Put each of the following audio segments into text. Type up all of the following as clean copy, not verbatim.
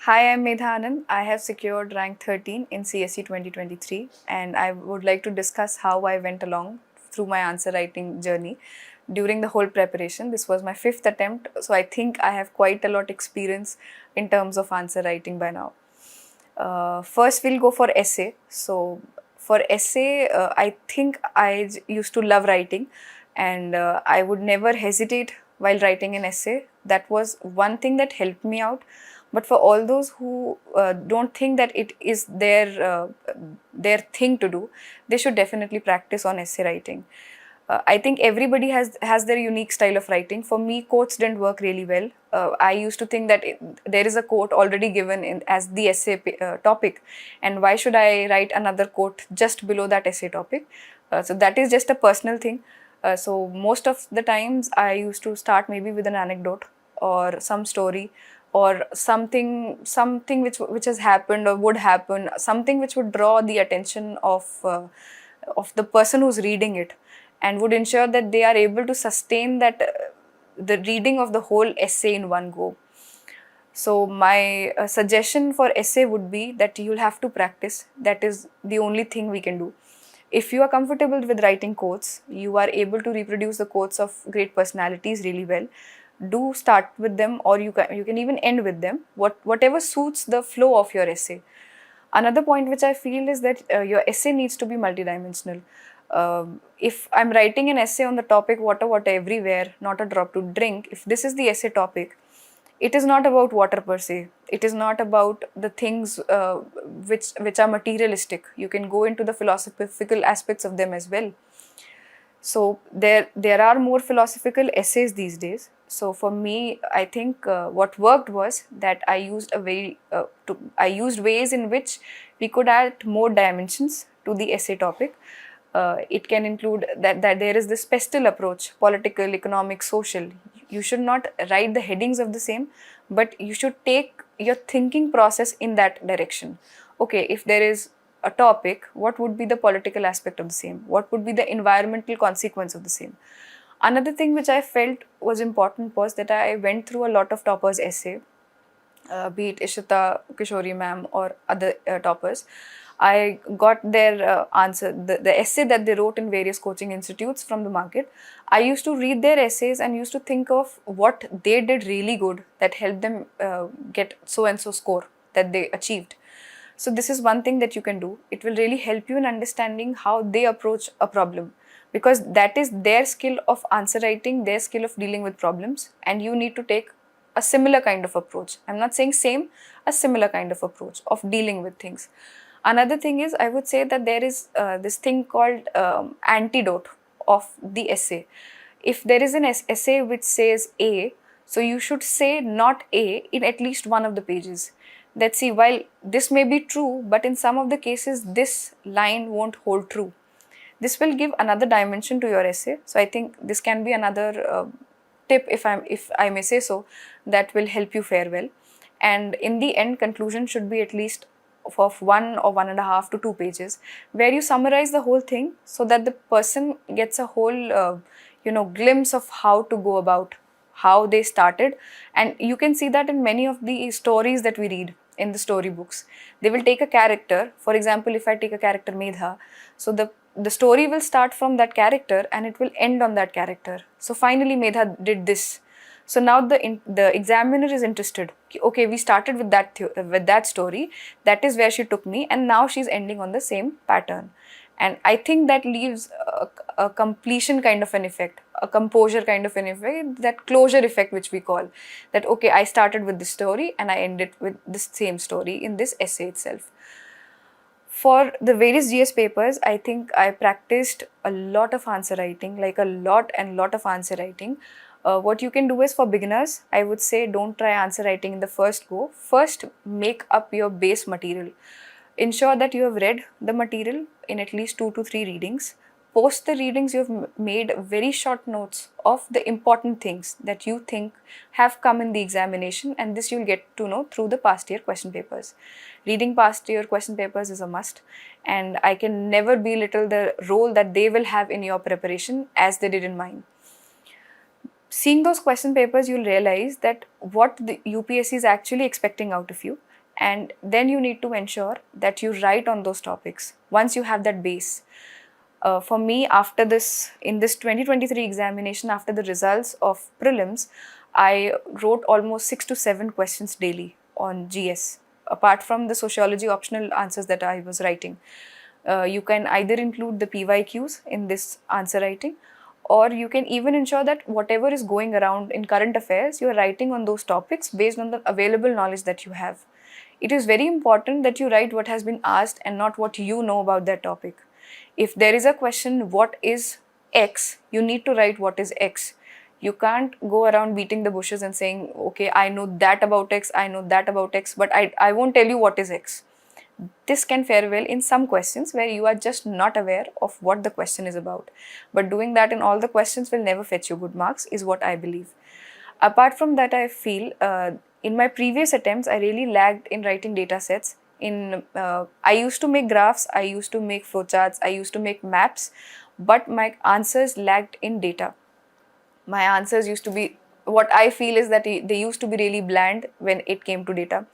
Hi, I'm Medha Anand. I have secured rank 13 in CSE 2023 and I would like to discuss how I went along through my answer writing journey during the whole preparation. This was my fifth attempt, so I think I have quite a lot experience in terms of answer writing by now. First, we'll go for essay. So, for essay, I think used to love writing and I would never hesitate while writing an essay. That was one thing that helped me out. But for all those who don't think that it is their thing to do, they should definitely practice on essay writing. I think everybody has their unique style of writing. For me, quotes didn't work really well. I used to think that there is a quote already given as the essay topic, and why should I write another quote just below that essay topic? So that is just a personal thing. So most of the times I used to start maybe with an anecdote or some story or something which has happened or would happen, something which would draw the attention of the person who's reading it and would ensure that they are able to sustain that the reading of the whole essay in one go. So my suggestion for essay would be that you'll have to practice. That is the only thing we can do. If you are comfortable with writing quotes, you are able to reproduce the quotes of great personalities really well. Do start with them, or you can even end with them. Whatever suits the flow of your essay. Another point which I feel is that your essay needs to be multidimensional. If I'm writing an essay on the topic water, water everywhere, not a drop to drink, if this is the essay topic, it is not about water per se. It is not about the things which are materialistic. You can go into the philosophical aspects of them as well. So there are more philosophical essays these days. So for me, I think what worked was that I used ways in which we could add more dimensions to the essay topic. It can include that there is this pestle approach: political, economic, social. You should not write the headings of the same, but you should take your thinking process in that direction. Okay, if there is a topic, what would be the political aspect of the same? What would be the environmental consequence of the same? Another thing which I felt was important was that I went through a lot of toppers' essay, be it Ishita Kishori ma'am or other toppers. I got their answer, the essay that they wrote in various coaching institutes from the market. I used to read their essays and used to think of what they did really good that helped them get so and so score that they achieved. So this is one thing that you can do. It will really help you in understanding how they approach a problem, because that is their skill of answer writing, their skill of dealing with problems, and you need to take a similar kind of approach. I'm not saying same, a similar kind of approach of dealing with things. Another thing is, I would say that there is this thing called antidote of the essay. If there is an essay which says A, so you should say not A in at least one of the pages. That see, while this may be true, but in some of the cases, this line won't hold true. This will give another dimension to your essay. So I think this can be another tip, if I may say so, that will help you fare well. And in the end, conclusion should be at least of 1 or 1.5 to 2 pages, where you summarize the whole thing so that the person gets a whole glimpse of how to go about, how they started. And you can see that in many of the stories that we read in the storybooks. They will take a character. For example, if I take a character Medha, so the story will start from that character and it will end on that character. So finally Medha did this. So now the examiner is interested. Okay, we started with that story. That is where she took me, and now she's ending on the same pattern. And I think that leaves a completion kind of an effect, a composure kind of an effect, that closure effect which we call. That okay, I started with this story and I ended with this same story in this essay itself. For the various GS papers, I think I practiced a lot of answer writing, like a lot of answer writing. What you can do is, for beginners, I would say don't try answer writing in the first go. First, make up your base material. Ensure that you have read the material in at least 2 to 3 readings. Post the readings, you have made very short notes of the important things that you think have come in the examination, and this you'll get to know through the past year question papers. Reading past year question papers is a must, and I can never belittle the role that they will have in your preparation as they did in mine. Seeing those question papers, you'll realize that what the UPSC is actually expecting out of you, and then you need to ensure that you write on those topics once you have that base. For me, after this, in this 2023 examination, after the results of prelims, I wrote almost 6 to 7 questions daily on GS, apart from the sociology optional answers that I was writing. You can either include the PYQs in this answer writing, or you can even ensure that whatever is going around in current affairs, you are writing on those topics based on the available knowledge that you have. It is very important that you write what has been asked and not what you know about that topic. If there is a question, what is X, you need to write what is X. You can't go around beating the bushes and saying, okay, I know that about X, I know that about X, but I won't tell you what is X. This can fare well in some questions where you are just not aware of what the question is about. But doing that in all the questions will never fetch you good marks, is what I believe. Apart from that, I feel in my previous attempts, I really lagged in writing data sets. I used to make graphs, I used to make flowcharts, I used to make maps, but my answers lagged in data. My answers used to be, what I feel is that they used to be really bland when it came to data.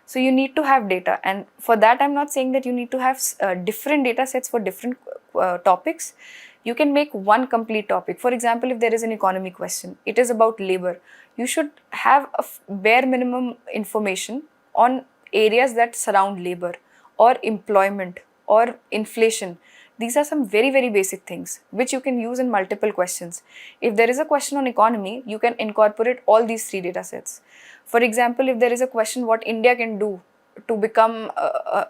So you need to have data, and for that I'm not saying that you need to have different data sets for different topics. You can make one complete topic. For example, if there is an economy question, it is about labor. You should have a bare minimum information on areas that surround labor or employment or inflation. These are some very, very basic things which you can use in multiple questions. If there is a question on economy, you can incorporate all these 3 data sets. For example, if there is a question what India can do to become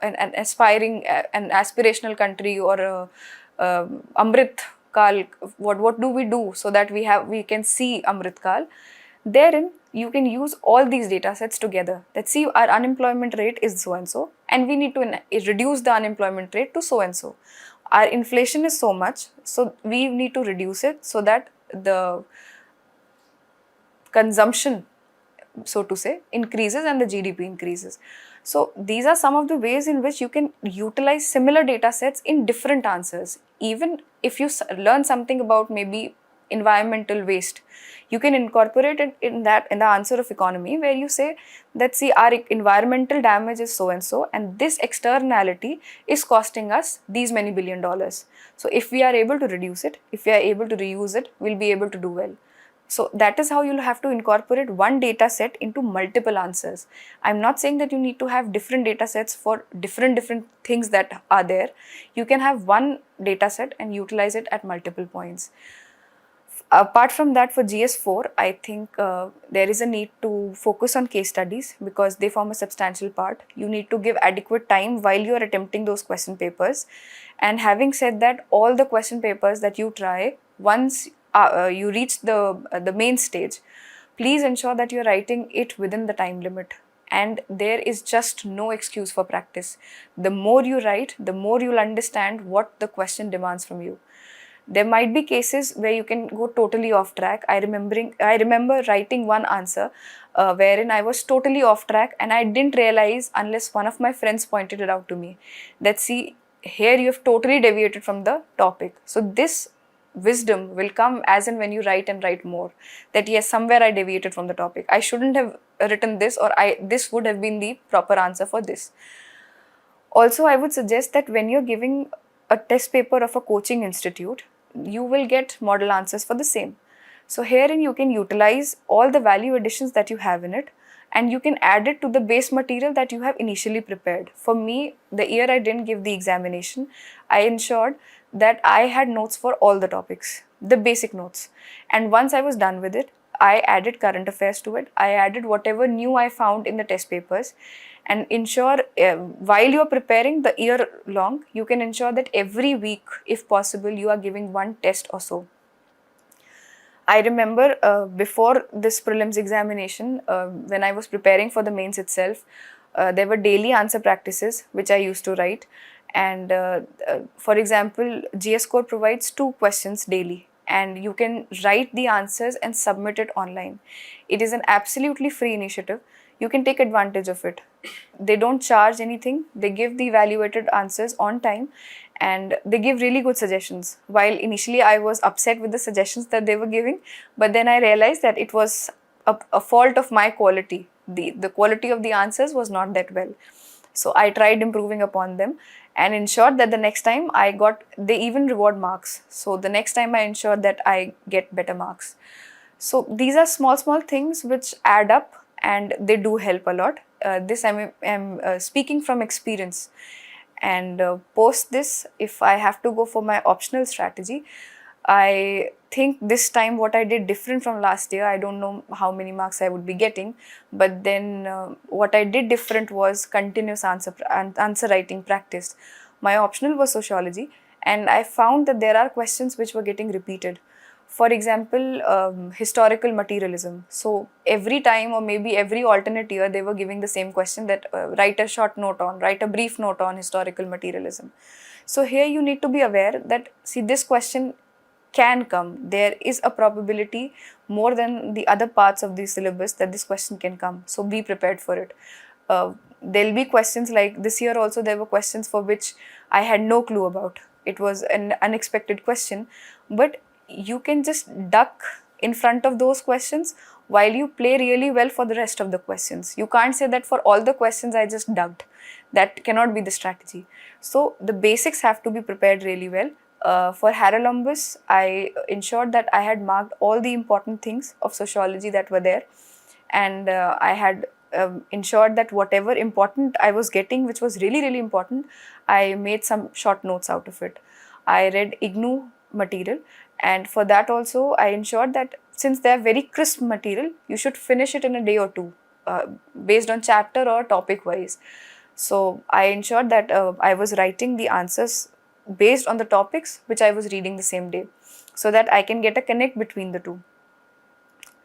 an aspiring, an aspirational country, or Amrit Kal, what do we do so that we can see Amrit Kal? Therein, you can use all these data sets together. Let's see, our unemployment rate is so and so, and we need to reduce the unemployment rate to so and so. Our inflation is so much, so we need to reduce it so that the consumption, so to say, increases and the GDP increases. So these are some of the ways in which you can utilize similar data sets in different answers. Even if you learn something about maybe environmental waste, you can incorporate it in the answer of economy, where you say that, see, our environmental damage is so and this externality is costing us these many $1 billion. So if we are able to reduce it, if we are able to reuse it, we'll be able to do well. So that is how you'll have to incorporate one data set into multiple answers. I'm not saying that you need to have different data sets for different things that are there. You can have one data set and utilize it at multiple points. Apart from that, for GS4, I think there is a need to focus on case studies because they form a substantial part. You need to give adequate time while you are attempting those question papers. And having said that, all the question papers that you try, once you reach the main stage, please ensure that you're writing it within the time limit. And there is just no excuse for practice. The more you write, the more you'll understand what the question demands from you. There might be cases where you can go totally off track. I remember writing one answer wherein I was totally off track, and I didn't realize unless one of my friends pointed it out to me that, see, here you have totally deviated from the topic. So this wisdom will come as and when you write and write more, that yes, somewhere I deviated from the topic. I shouldn't have written this, or this would have been the proper answer for this. Also, I would suggest that when you're giving a test paper of a coaching institute, you will get model answers for the same. So herein you can utilize all the value additions that you have in it, and you can add it to the base material that you have initially prepared. For me, the year I didn't give the examination, I ensured that I had notes for all the topics, the basic notes. And once I was done with it, I added current affairs to it. I added whatever new I found in the test papers, and ensure while you are preparing the year long, you can ensure that every week, if possible, you are giving one test or so. I remember before this prelims examination, when I was preparing for the mains itself, there were daily answer practices which I used to write. And for example, GS Core provides 2 questions daily, and you can write the answers and submit it online. It is an absolutely free initiative. You can take advantage of it. They don't charge anything. They give the evaluated answers on time, and they give really good suggestions. While initially I was upset with the suggestions that they were giving, but then I realized that it was a fault of my quality. the quality of the answers was not that well. So I tried improving upon them and ensured that the next time they even reward marks. So the next time I ensured that I get better marks. So these are small things which add up and they do help a lot. This I'm speaking from experience. And post this, if I have to go for my optional strategy, I think this time what I did different from last year, I don't know how many marks I would be getting, but then what I did different was continuous answer writing practice. My optional was sociology, and I found that there are questions which were getting repeated. For example, historical materialism. So every time or maybe every alternate year, they were giving the same question that write a brief note on historical materialism. So here you need to be aware that, see, this question can come. There is a probability more than the other parts of the syllabus that this question can come. So be prepared for it. There'll be questions like this year also, there were questions for which I had no clue about. It was an unexpected question, but you can just duck in front of those questions while you play really well for the rest of the questions. You can't say that for all the questions I just ducked. That cannot be the strategy. So the basics have to be prepared really well. For Harolumbus, I ensured that I had marked all the important things of sociology that were there, and I had ensured that whatever important I was getting, which was really important, I made some short notes out of it. I read IGNOU material, and for that also I ensured that since they are very crisp material, you should finish it in a day or two, based on chapter or topic wise. So I ensured that I was writing the answers based on the topics which I was reading the same day, so that I can get a connect between the two.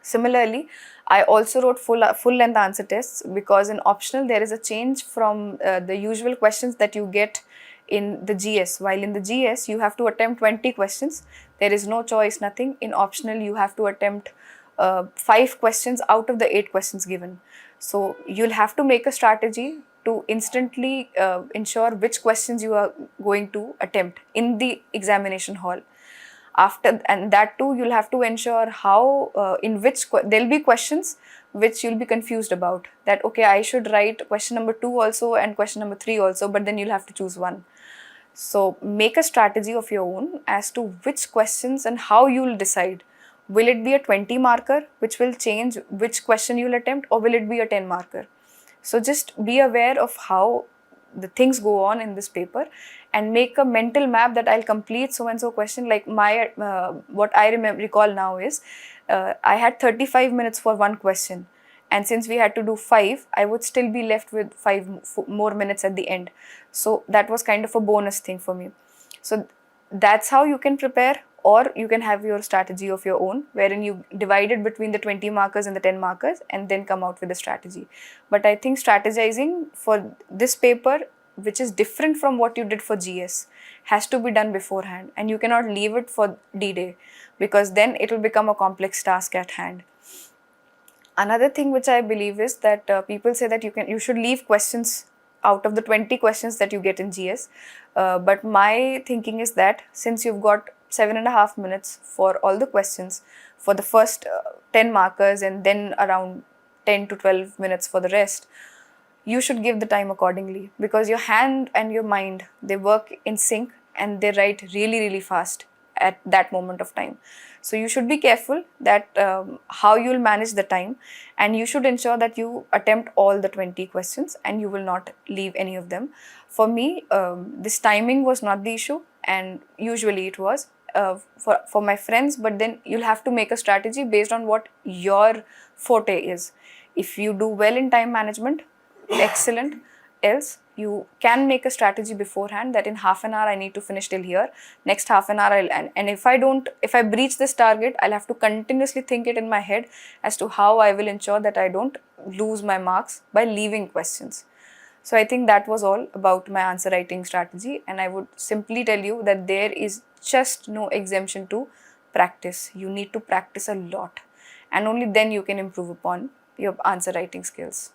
Similarly, I also wrote full length answer tests, because in optional there is a change from the usual questions that you get in the GS. While in the GS you have to attempt 20 questions, there is no choice, nothing. In optional you have to attempt 5 questions out of the 8 questions given. So you'll have to make a strategy to instantly ensure which questions you are going to attempt in the examination hall. And that too, you'll have to ensure how there'll be questions which you'll be confused about, that okay, I should write question number 2 also and question number 3 also, but then you'll have to choose one. So make a strategy of your own as to which questions and how you'll decide. Will it be a 20 marker which will change which question you'll attempt, or will it be a 10 marker? So just be aware of how the things go on in this paper and make a mental map that I'll complete so and so question. Like what I recall now is I had 35 minutes for one question, and since we had to do 5, I would still be left with 5 more minutes at the end. So that was kind of a bonus thing for me. So that's how you can prepare, or you can have your strategy of your own, wherein you divide it between the 20 markers and the 10 markers and then come out with a strategy. But I think strategizing for this paper, which is different from what you did for GS, has to be done beforehand, and you cannot leave it for D-Day, because then it will become a complex task at hand. Another thing which I believe is that people say that you should leave questions out of the 20 questions that you get in GS. But my thinking is that since you've got 7.5 minutes for all the questions for the first 10 markers and then around 10 to 12 minutes for the rest, you should give the time accordingly, because your hand and your mind, they work in sync and they write really fast at that moment of time. So you should be careful that how you will manage the time, and you should ensure that you attempt all the 20 questions and you will not leave any of them. For me, this timing was not the issue, and usually it was for my friends, but then you'll have to make a strategy based on what your forte is. If you do well in time management, excellent. Else you can make a strategy beforehand that in half an hour I need to finish till here, next half an hour and if I breach this target, I'll have to continuously think it in my head as to how I will ensure that I don't lose my marks by leaving questions. So I think that was all about my answer writing strategy, and I would simply tell you that there is just no exemption to practice. You need to practice a lot, and only then you can improve upon your answer writing skills.